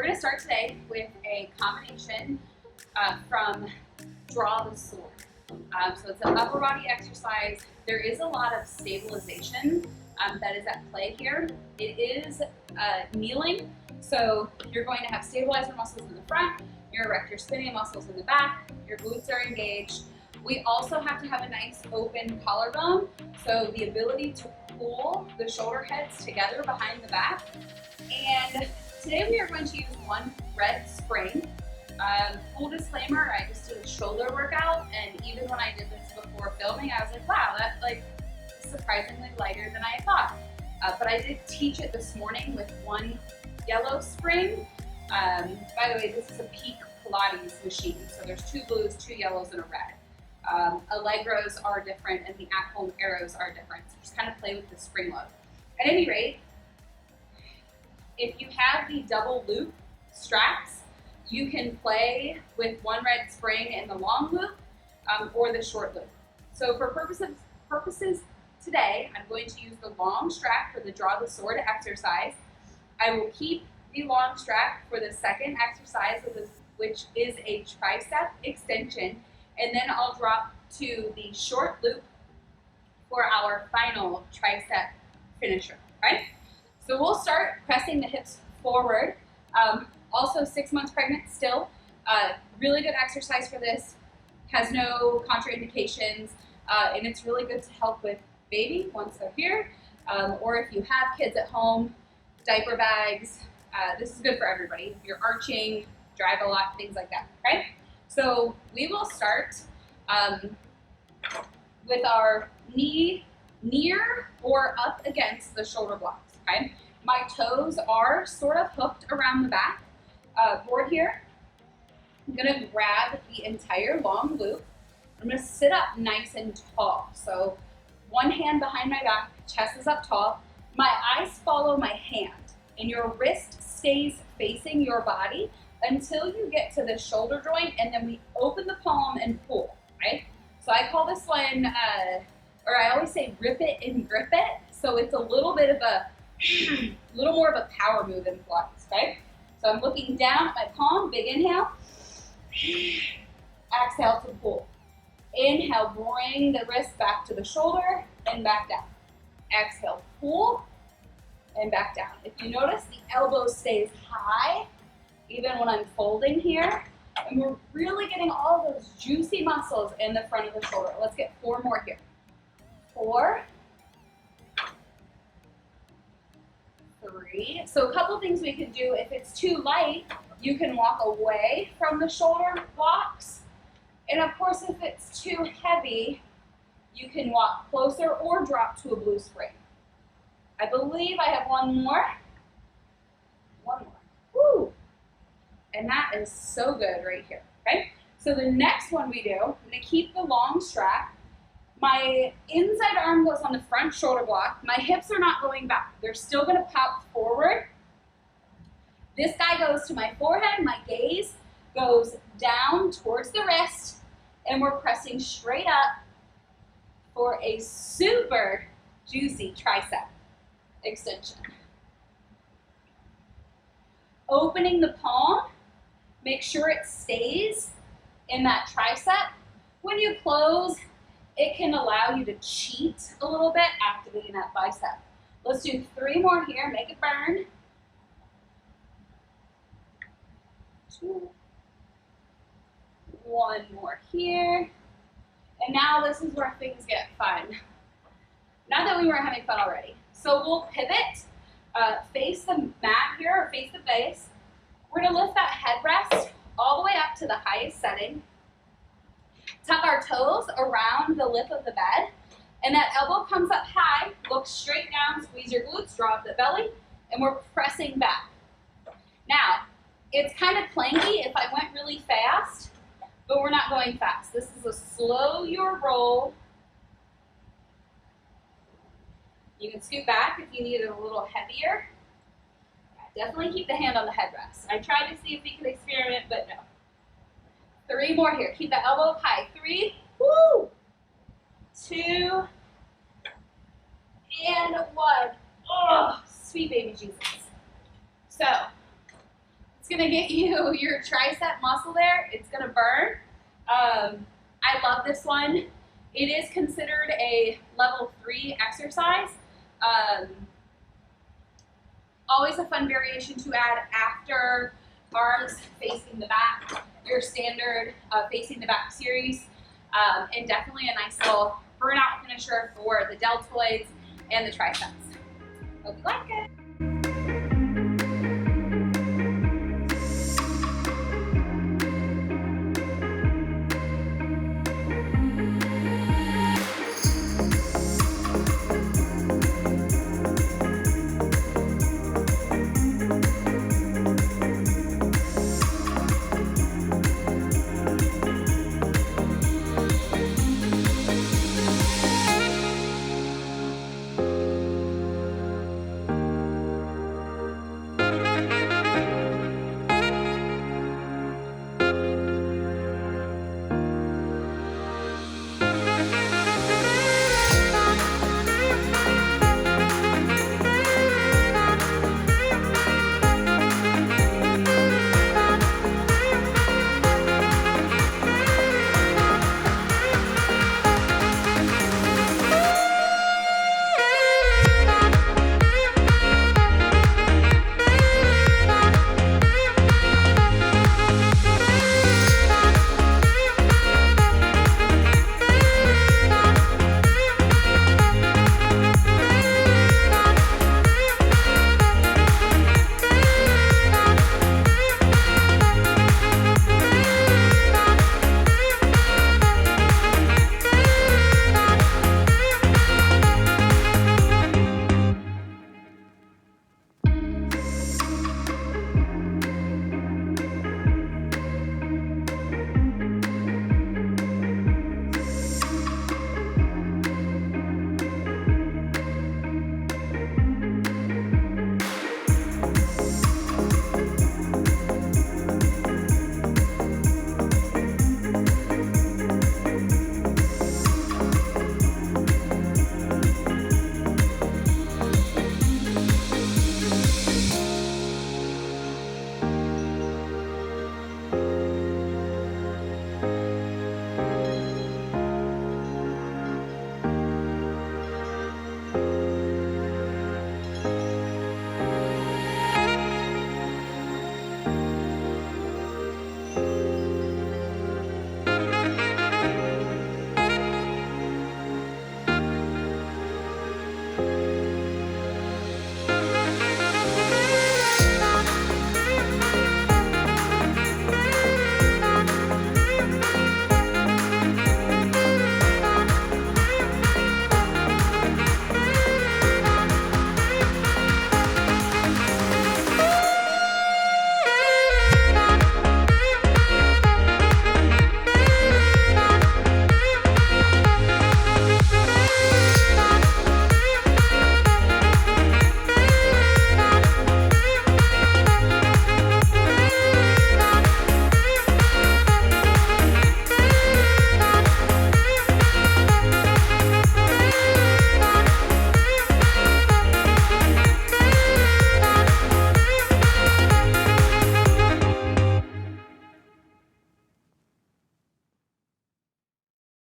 we're gonna start today with a combination from draw the sword. So it's an upper body exercise. There is a lot of stabilization that is at play here. It is kneeling, so you're going to have stabilizer muscles in the front, your erector spinae muscles in the back, your glutes are engaged. We also have to have a nice open collarbone, so the ability to pull the shoulder heads together behind the back. And today we are going to use one red spring. Full disclaimer, I just did a shoulder workout, and even when I did this before filming, I was like, wow, that's like surprisingly lighter than I thought. But I did teach it this morning with one yellow spring. By the way, this is a peak Pilates machine, so there's 2 blues, 2 yellows, and a red. Allegros are different, and the at-home arrows are different, so just kind of play with the spring load. At any rate, if you have the double loop straps, you can play with one red spring in the long loop or the short loop. So for purposes today, I'm going to use the long strap for the draw the sword exercise. I will keep the long strap for the second exercise, which is a tricep extension, and then I'll drop to the short loop for our final tricep finisher, right? So we'll start pressing the hips forward. Also 6 months pregnant still. Really good exercise for this. Has no contraindications, and it's really good to help with baby once they're here, or if you have kids at home, diaper bags. This is good for everybody. If you're arching, drive a lot, things like that, right? So we will start with our knee near or up against the shoulder blocks, okay? My toes are sort of hooked around the back board here. I'm gonna grab the entire long loop. I'm gonna sit up nice and tall. So one hand behind my back, chest is up tall. My eyes follow my hand, and your wrist stays facing your body until you get to the shoulder joint, and then we open the palm and pull, right? So I call this one, or I always say rip it and grip it. So it's a little bit of a, little more of a power move in Pilates, right? So I'm looking down at my palm, big inhale. Exhale to pull. Inhale, bring the wrist back to the shoulder and back down. Exhale, pull and back down. If you notice, the elbow stays high even when I'm folding here, and we're really getting all those juicy muscles in the front of the shoulder. Let's get 4 more here. 4, 3. So a couple things we can do. If it's too light, you can walk away from the shoulder blocks. And of course, if it's too heavy, you can walk closer or drop to a blue spring. I believe I have 1 more. 1 more. Woo! And that is so good right here, okay? So the next one we do, I'm gonna keep the long strap. My inside arm goes on the front shoulder block. My hips are not going back. They're still gonna pop forward. This guy goes to my forehead. My gaze goes down towards the wrist, and we're pressing straight up for a super juicy tricep extension. Opening the palm, make sure it stays in that tricep. When you close, it can allow you to cheat a little bit, activating that bicep. Let's do 3 more here, make it burn. 2. 1 more here. And now this is where things get fun. Not that we weren't having fun already. So we'll pivot, face the mat here, or face the base. We're gonna lift that headrest all the way up to the highest setting. Tuck our toes around the lip of the bed, and that elbow comes up high, look straight down, squeeze your glutes, draw up the belly, and we're pressing back. Now, it's kind of clanky if I went really fast, but we're not going fast. This is a slow your roll. You can scoot back if you need it a little heavier. Definitely keep the hand on the headrest. I tried to see if we could experiment, but no. 3 more here. Keep the elbow high. 3, woo! 2, and 1. Oh, sweet baby Jesus. So, It's gonna get you your tricep muscle there. It's gonna burn. I love this one. It is considered a level 3 exercise. Always a fun variation to add after arms facing the back, your standard facing the back series, and definitely a nice little burnout finisher for the deltoids and the triceps. Hope you like it.